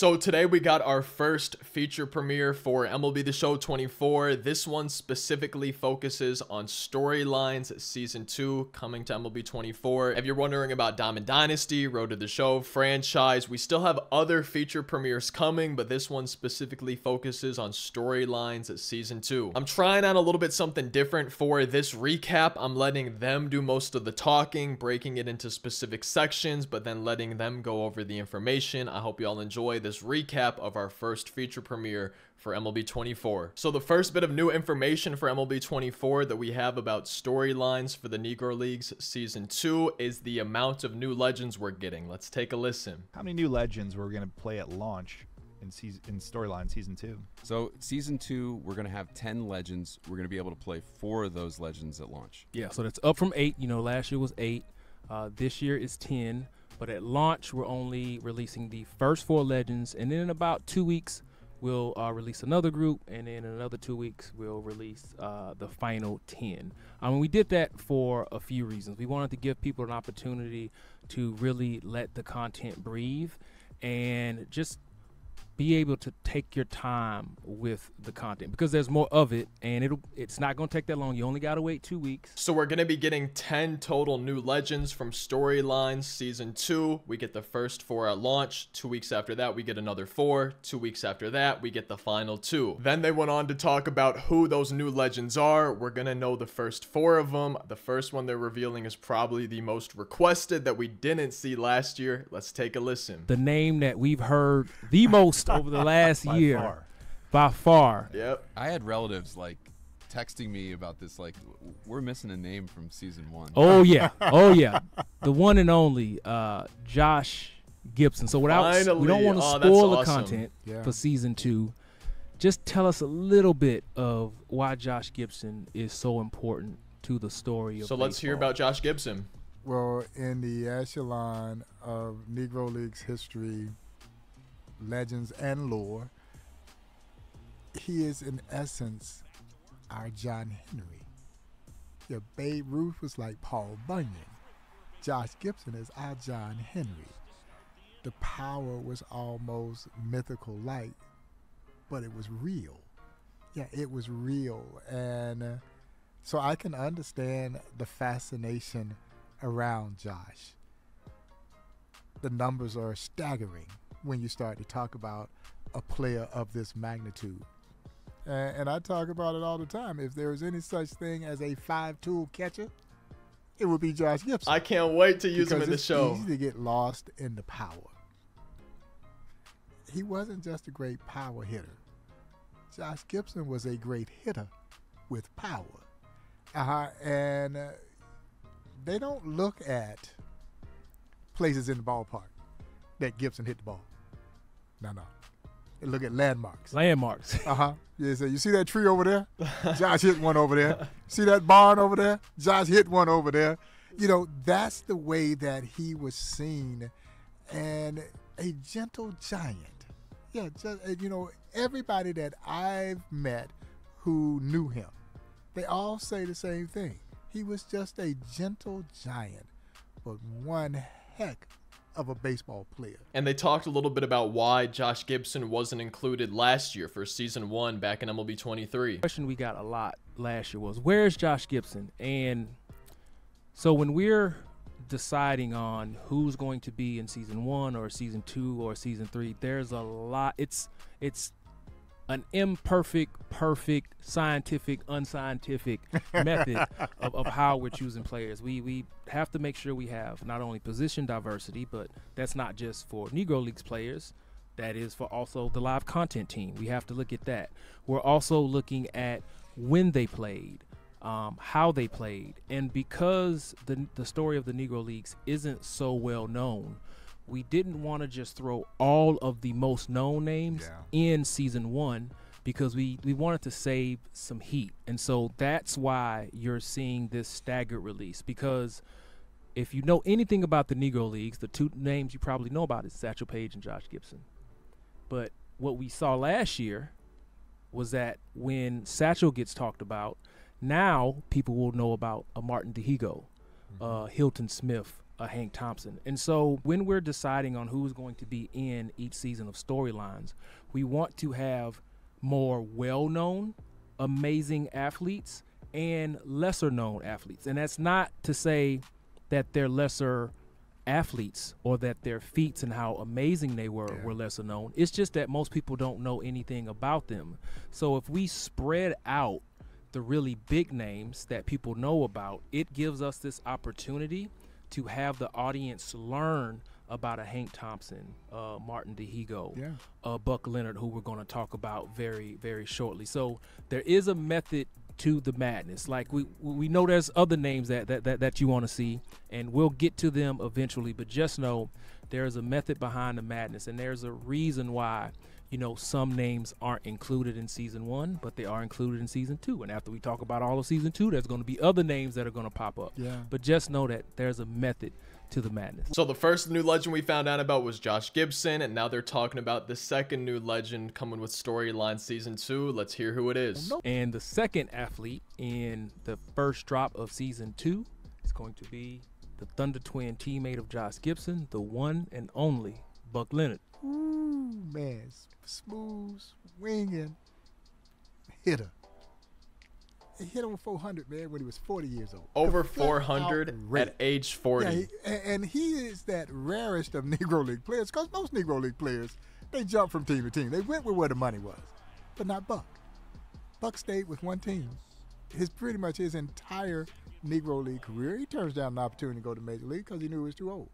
So today we got our first feature premiere for MLB The Show 24. This one specifically focuses on storylines season 2 coming to MLB 24. If you're wondering about Diamond Dynasty, Road to the Show, franchise, we still have other feature premieres coming, but this one specifically focuses on storylines season 2. I'm trying out a little bit something different for this recap. I'm letting them do most of the talking, breaking it into specific sections, but then letting them go over the information. I hope you all enjoy this recap of our first feature premiere for MLB 24. So the first bit of new information for MLB 24 that we have about storylines for the Negro Leagues season 2 is the amount of new legends we're getting. Let's take a listen. How many new legends we're going to play at launch in storyline season 2? So season 2, we're going to have 10 legends. We're going to be able to play 4 of those legends at launch. Yeah, so that's up from 8. You know, last year was 8. This year is 10. But at launch, we're only releasing the first 4 legends. And then in about 2 weeks, we'll release another group. And then in another 2 weeks, we'll release the final 10. We did that for a few reasons. We wanted to give people an opportunity to really let the content breathe and just be able to take your time with the content because there's more of it, and it's not going to take that long. You only got to wait 2 weeks. So we're going to be getting 10 total new legends from storylines season 2. We get the first 4 at launch. 2 weeks after that, we get another 4. 2 weeks after that, we get the final 2. Then they went on to talk about who those new legends are. We're going to know the first 4 of them. The first one they're revealing is probably the most requested that we didn't see last year. Let's take a listen. The name that we've heard the most over the last year. By far. Yep. I had relatives like texting me about this, like, we're missing a name from season 1. Oh yeah. Oh yeah. The one and only Josh Gibson. So without we don't want to spoil the content for season 2. Just tell us a little bit of why Josh Gibson is so important to the story of So let's hear about Josh Gibson. Well, in the echelon of Negro League's history, legends and lore, he is in essence our John Henry. Yeah, Babe Ruth was like Paul Bunyan. Josh Gibson is our John Henry. The power was almost mythical like, but it was real. Yeah, it was real. And so I can understand the fascination around Josh. The numbers are staggering when you start to talk about a player of this magnitude. And I talk about it all the time. If there was any such thing as a 5-tool catcher, it would be Josh Gibson. I can't wait to use him in the show. It's easy to get lost in the power. He wasn't just a great power hitter. Josh Gibson was a great hitter with power. And they don't look at places in the ballpark that Gibson hit the ball. No. They look at landmarks. Landmarks. Yeah, so you see that tree over there? Josh hit one over there. See that barn over there? Josh hit one over there. You know, that's the way that he was seen. And a gentle giant. Yeah, just, you know, everybody that I've met who knew him, they all say the same thing. He was just a gentle giant, but one heck of a baseball player. And they talked a little bit about why Josh Gibson wasn't included last year for season 1 back in MLB 23. The question we got a lot last year was, where's Josh Gibson? And so when we're deciding on who's going to be in season 1 or season 2 or season 3, there's a lot. It's an imperfect, perfect, scientific, unscientific method of how we're choosing players. We have to make sure we have not only position diversity, but that's not just for Negro Leagues players. That is for also the live content team. We have to look at that. We're also looking at when they played, how they played. And because the story of the Negro Leagues isn't so well known, we didn't want to just throw all of the most known names in season 1 because we wanted to save some heat. And so that's why you're seeing this staggered release, because if you know anything about the Negro Leagues, the 2 names you probably know about is Satchel Paige and Josh Gibson. But what we saw last year was that when Satchel gets talked about, now people will know about a Martin DeHigo, Hilton Smith, a Hank Thompson. And so when we're deciding on who's going to be in each season of storylines, we want to have more well-known, amazing athletes and lesser-known athletes. And that's not to say that they're lesser athletes or that their feats and how amazing they were lesser known. It's just that most people don't know anything about them. So if we spread out the really big names that people know about, it gives us this opportunity to have the audience learn about a Hank Thompson, Martin DeHigo, Buck Leonard, who we're going to talk about very, very shortly. So there is a method to the madness. Like we know there's other names that you want to see, and we'll get to them eventually, but just know there's a method behind the madness, and there's a reason why, you know, some names aren't included in season 1, but they are included in season 2. And after we talk about all of season 2, there's going to be other names that are going to pop up. But just know that there's a method to the madness. So the first new legend we found out about was Josh Gibson, and now they're talking about the second new legend coming with storyline season 2. Let's hear who it is. And the second athlete in the first drop of season 2 is going to be the Thunder Twin teammate of Josh Gibson, the one and only Buck Leonard. Ooh, man, smooth, swinging hitter. He hit over 400, man, when he was 40 years old. Over 400 at age 40. Yeah, and he is that rarest of Negro League players, because most Negro League players, they jump from team to team. They went with where the money was, but not Buck. Buck stayed with one team. Pretty much his entire Negro League career. He turns down an opportunity to go to Major League because he knew he was too old.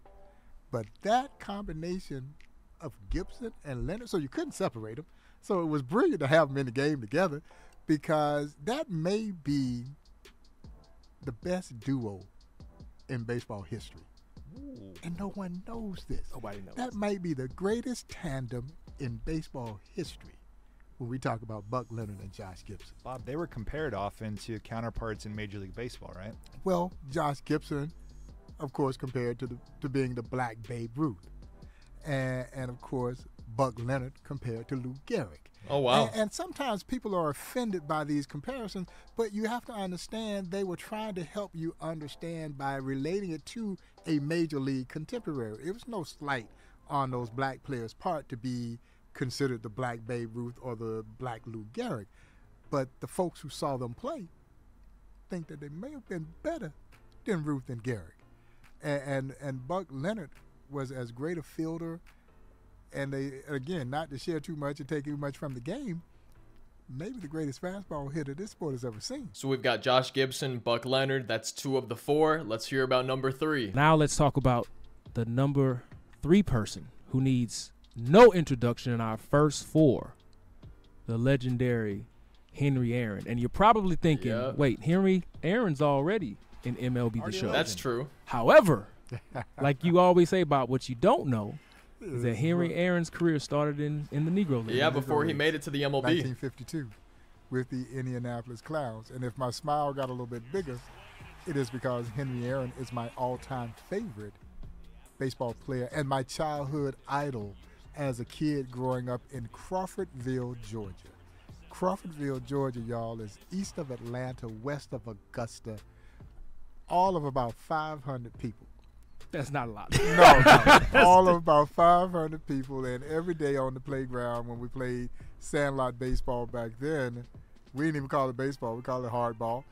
But that combination of Gibson and Leonard, so you couldn't separate them. So it was brilliant to have them in the game together, because that may be the best duo in baseball history. Ooh. And no one knows this. Nobody knows. That might be the greatest tandem in baseball history when we talk about Buck Leonard and Josh Gibson. Bob, they were compared often to counterparts in Major League Baseball, right? Well, Josh Gibson, of course, compared to being the Black Babe Ruth. And of course, Buck Leonard compared to Lou Gehrig. Oh, wow. And sometimes people are offended by these comparisons, but you have to understand they were trying to help you understand by relating it to a Major League contemporary. It was no slight on those black players' part to be considered the Black Babe Ruth or the Black Lou Gehrig. But the folks who saw them play think that they may have been better than Ruth and Gehrig. And Buck Leonard was as great a fielder, and they, again, not to share too much and take too much from the game, maybe the greatest fastball hitter this sport has ever seen. So we've got Josh Gibson, Buck Leonard. That's 2 of the 4. Let's hear about number 3. Now let's talk about the number 3 person who needs no introduction in our first 4, the legendary Henry Aaron. And you're probably thinking, wait, Henry Aaron's already in MLB The Show. That's true. However, like you always say about what you don't know, is that Henry Aaron's career started in the Negro League. Yeah, before he made it to the MLB. 1952 with the Indianapolis Clowns. And if my smile got a little bit bigger, it is because Henry Aaron is my all-time favorite baseball player and my childhood idol as a kid growing up in Crawfordville, Georgia. Crawfordville, Georgia, y'all, is east of Atlanta, west of Augusta, all of about 500 people. That's not a lot. No, all of about 500 people, and every day on the playground when we played sandlot baseball back then, we didn't even call it baseball, we called it hardball.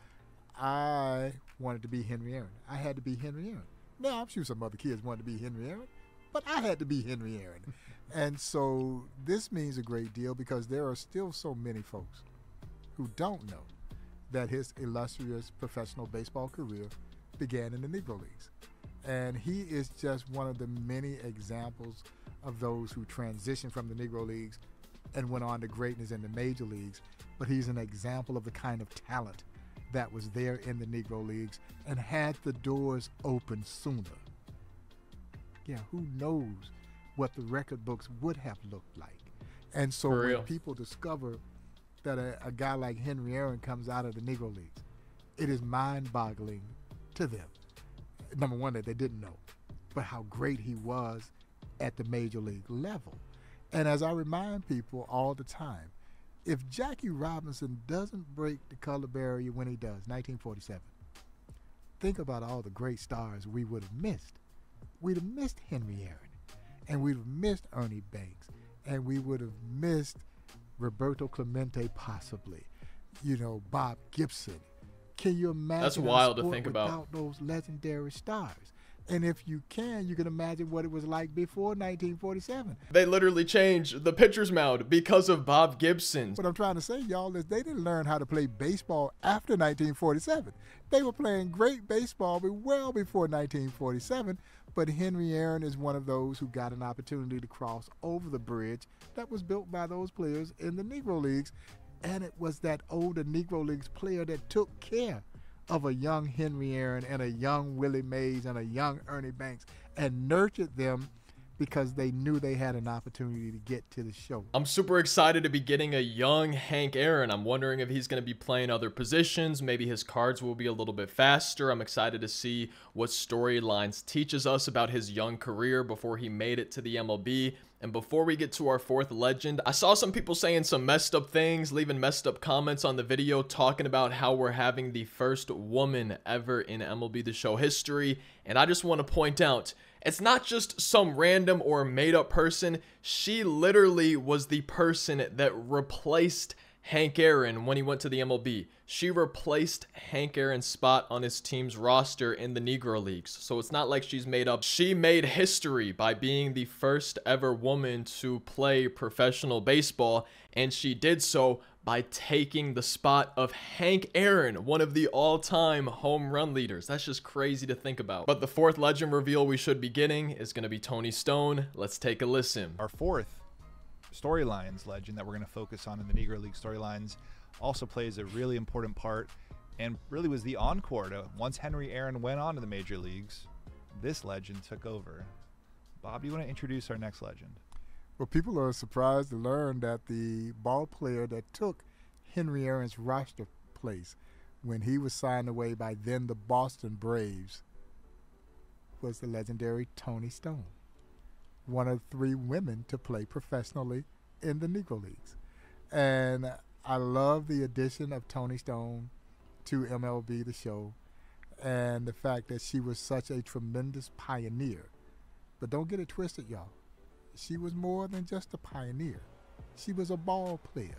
I wanted to be Henry Aaron. I had to be Henry Aaron. Now, I'm sure some other kids wanted to be Henry Aaron, but I had to be Henry Aaron. And so this means a great deal because there are still so many folks who don't know that his illustrious professional baseball career began in the Negro Leagues. And he is just one of the many examples of those who transitioned from the Negro Leagues and went on to greatness in the major leagues. But he's an example of the kind of talent that was there in the Negro Leagues and had the doors open sooner. Yeah, who knows what the record books would have looked like. And so when people discover that a guy like Henry Aaron comes out of the Negro Leagues, it is mind-boggling to them. Number one, that they didn't know, but how great he was at the major league level. And as I remind people all the time, if Jackie Robinson doesn't break the color barrier when he does, 1947, think about all the great stars we would have missed we'd have missed Henry Aaron, and we'd have missed Ernie Banks, and we would have missed Roberto Clemente possibly, Bob Gibson. Can you imagine? That's wild to think about. Without those legendary stars. And if you can imagine what it was like before 1947. They literally changed the pitcher's mound because of Bob Gibson. What I'm trying to say, y'all, is they didn't learn how to play baseball after 1947. They were playing great baseball well before 1947, but Henry Aaron is one of those who got an opportunity to cross over the bridge that was built by those players in the Negro Leagues, and it was that older Negro Leagues player that took care of a young Henry Aaron and a young Willie Mays and a young Ernie Banks and nurtured them because they knew they had an opportunity to get to the show. I'm super excited to be getting a young Hank Aaron. I'm wondering if he's going to be playing other positions. Maybe his cards will be a little bit faster. I'm excited to see what storylines teaches us about his young career before he made it to the MLB. And before we get to our fourth legend, I saw some people saying some messed up things, leaving messed up comments on the video, talking about how we're having the first woman ever in MLB The Show history. And I just want to point out, it's not just some random or made up person. She literally was the person that replaced Hank Aaron when he went to the MLB. She replaced Hank Aaron's spot on his team's roster in the Negro Leagues. So it's not like she's made up. She made history by being the first ever woman to play professional baseball, and she did so by taking the spot of Hank Aaron, one of the all-time home run leaders. That's just crazy to think about. But the fourth legend reveal we should be getting is going to be Toni Stone. Let's take a listen. Our fourth storylines legend that we're going to focus on in the Negro League storylines also plays a really important part and really was the encore to once Henry Aaron went on to the major leagues, this legend took over. Bob, do you want to introduce our next legend? Well, people are surprised to learn that the ball player that took Henry Aaron's roster place when he was signed away by then the Boston Braves was the legendary Toni Stone, one of 3 women to play professionally in the Negro Leagues. And I love the addition of Toni Stone to MLB The Show and the fact that she was such a tremendous pioneer. But don't get it twisted, y'all. She was more than just a pioneer. She was a ball player.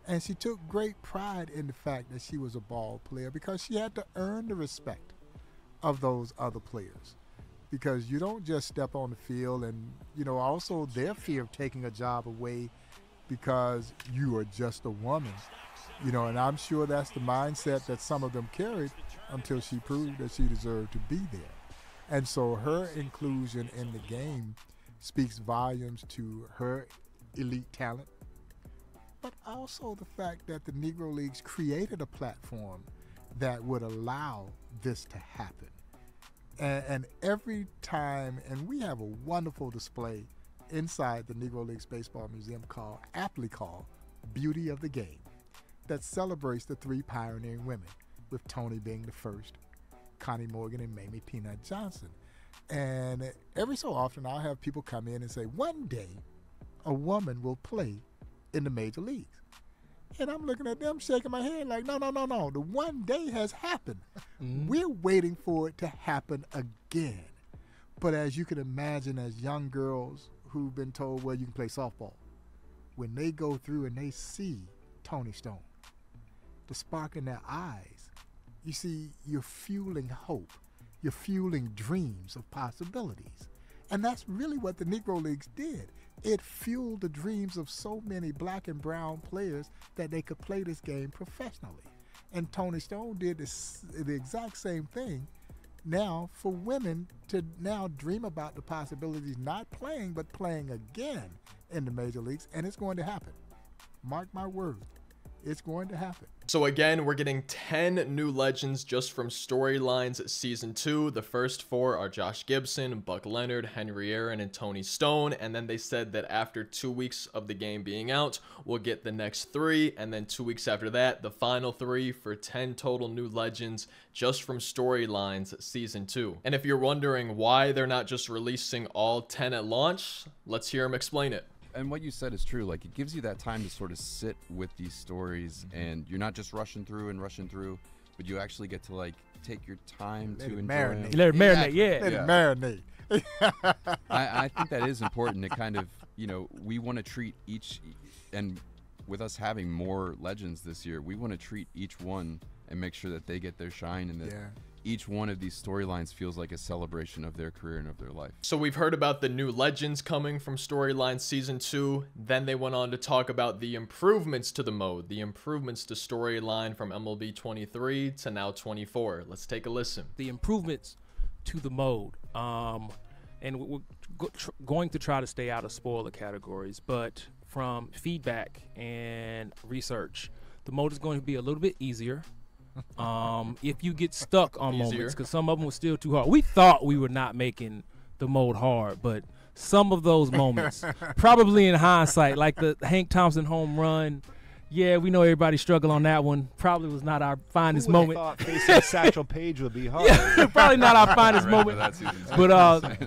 And she took great pride in the fact that she was a ball player because she had to earn the respect of those other players. Because you don't just step on the field and, also their fear of taking a job away because you are just a woman. And I'm sure that's the mindset that some of them carried until she proved that she deserved to be there. And so her inclusion in the game speaks volumes to her elite talent, but also the fact that the Negro Leagues created a platform that would allow this to happen. And every time, and we have a wonderful display inside the Negro Leagues Baseball Museum aptly called Beauty of the Game, that celebrates the 3 pioneering women, with Toni being the first, Connie Morgan and Mamie Peanut Johnson. And every so often I'll have people come in and say, one day a woman will play in the major leagues. And I'm looking at them shaking my head like, no. The one day has happened. We're waiting for it to happen again. But as you can imagine, as young girls who've been told, well, you can play softball, when they go through and they see Toni Stone, the spark in their eyes, you see, you're fueling hope. You're fueling dreams of possibilities. And that's really what the Negro Leagues did. It fueled the dreams of so many black and brown players that they could play this game professionally. And Toni Stone did the exact same thing now for women to now dream about the possibilities, not playing, but playing again in the major leagues. And it's going to happen. Mark my words. It's going to happen. So again, we're getting 10 new legends just from Storylines Season 2. The first 4 are Josh Gibson, Buck Leonard, Henry Aaron, and Toni Stone. And then they said that after 2 weeks of the game being out, we'll get the next 3. And then 2 weeks after that, the final 3 for 10 total new legends just from Storylines Season 2. And if you're wondering why they're not just releasing all 10 at launch, let's hear them explain it. And what you said is true. Like, it gives you that time to sort of sit with these stories, and you're not just rushing through, but you actually get to, like, take your time to enjoy them. Let it marinate, yeah. Let it marinate. I think that is important to kind of, we want to treat each, and with us having more legends this year, we want to treat each one and make sure that they get their shine, and that each one of these storylines feels like a celebration of their career and of their life. So we've heard about the new legends coming from Storyline Season 2. Then they went on to talk about the improvements to the mode, the improvements to Storyline from MLB 23 to now 24. Let's take a listen. The improvements to the mode. And we're going to try to stay out of spoiler categories, but from feedback and research, the mode is going to be a little bit easier. If you get stuck on moments, because some of them were still too hard. We thought we were not making the mode hard, but some of those moments, probably in hindsight, like the Hank Thompson home run, yeah, we know everybody struggled on that one. Probably was not our finest moment. Thought facing Satchel Paige would be hard. Yeah, probably not our finest moment. But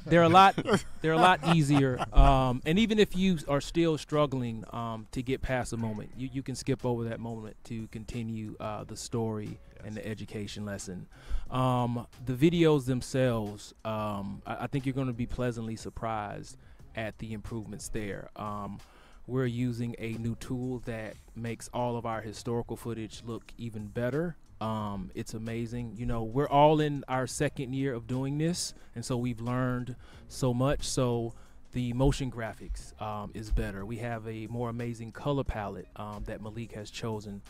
they're a lot easier. And even if you are still struggling to get past a moment, you can skip over that moment to continue the story and the education lesson. The videos themselves, I think you're going to be pleasantly surprised at the improvements there. We're using a new tool that makes all of our historical footage look even better. It's amazing. We're all in our second year of doing this, and so we've learned so much. So the motion graphics is better. We have a more amazing color palette that Malik has chosen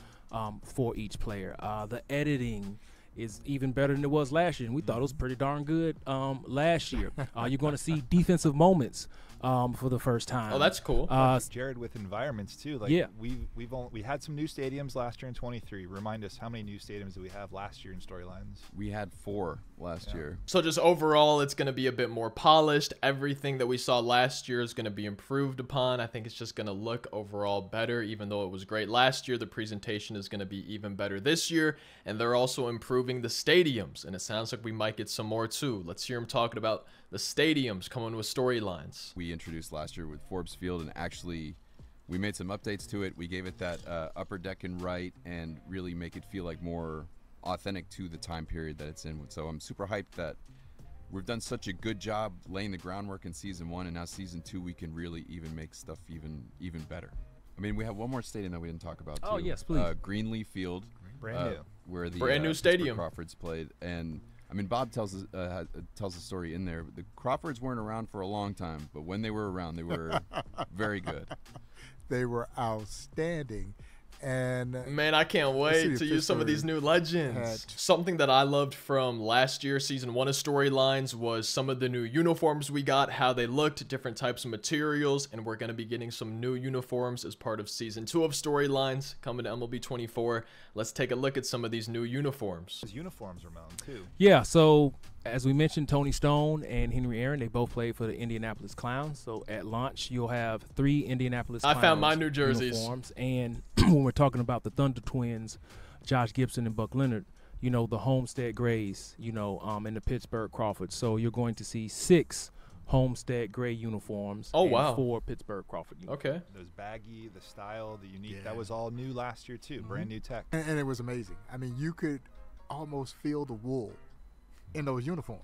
for each player. The editing is even better than it was last year, and we thought it was pretty darn good last year. You're going to see defensive moments for the first time. Oh, that's cool. Jared, with environments too. We had some new stadiums last year in 23. Remind us, how many new stadiums did we have last year in Storylines? We had 4 last year. So just overall, it's going to be a bit more polished. Everything that we saw last year is going to be improved upon. I think it's just going to look overall better. Even though it was great last year, the presentation is going to be even better this year. And they're also improving the stadiums, and it sounds like we might get some more too. Let's hear them talking about the stadiums coming with storylines. We introduced last year with Forbes Field, and actually we made some updates to it. We gave it that upper deck and right, and really make it feel like more authentic to the time period that it's in. So I'm super hyped that we've done such a good job laying the groundwork in season 1, and now season 2 we can really even make stuff even better. I mean, we have one more stadium that we didn't talk about too. Oh yes, please. Greenleaf Field, brand new, where the brand new stadium Crawfords played. And I mean, Bob tells a story in there. The Crawfords weren't around for a long time, but when they were around, they were very good. They were outstanding. And man, I can't wait to use some of these new legends. Something that I loved from last year, season 1 of Storylines, was some of the new uniforms we got, how they looked, different types of materials, and we're going to be getting some new uniforms as part of season 2 of Storylines coming to MLB 24. Let's take a look at some of these new uniforms. His uniforms, Ramon, too. Yeah, so as we mentioned, Toni Stone and Henry Aaron, they both played for the Indianapolis Clowns. So at launch, you'll have 3 Indianapolis Clowns I found my new jerseys. Uniforms. And when we're talking about the Thunder Twins, Josh Gibson and Buck Leonard, the Homestead Grays, and the Pittsburgh Crawfords. So you're going to see 6 Homestead Gray uniforms. Oh, and wow. 4 Pittsburgh Crawford uniforms. Okay. Those baggy, the style, the unique, that was all new last year, too. Brand new tech. And it was amazing. I mean, you could almost feel the wool in those uniforms.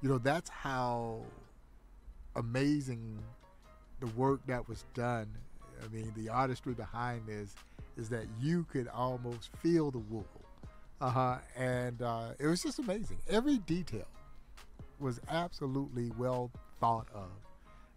That's how amazing the work that was done. I mean, the artistry behind this is that you could almost feel the wool. And it was just amazing. Every detail was absolutely well thought of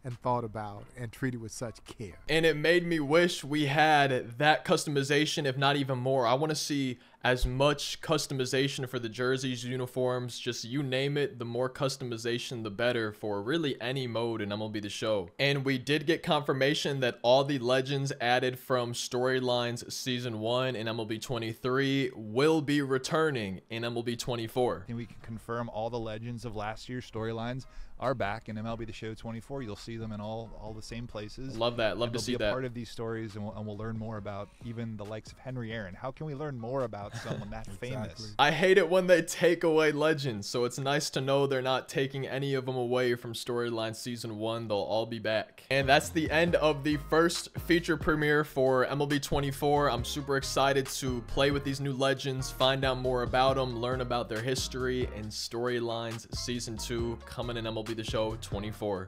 and thought about and treated with such care. And it made me wish we had that customization, if not even more. I want to see as much customization for the jerseys, uniforms, just you name it. The more customization, the better for really any mode in MLB The Show. And we did get confirmation that all the legends added from Storylines Season 1 in MLB 23 will be returning in MLB 24. And we can confirm all the legends of last year's Storylines are back in MLB The Show 24. You'll see them in all the same places. Love that. Love to see be a that. part of these stories, and we'll learn more about even the likes of Henry Aaron. How can we learn more about someone that famous. I hate it when they take away legends, so it's nice to know they're not taking any of them away from Storyline Season 1. They'll all be back. And that's the end of the first feature premiere for MLB 24. I'm super excited to play with these new legends, find out more about them, learn about their history, and Storylines Season 2 coming in MLB The Show 24.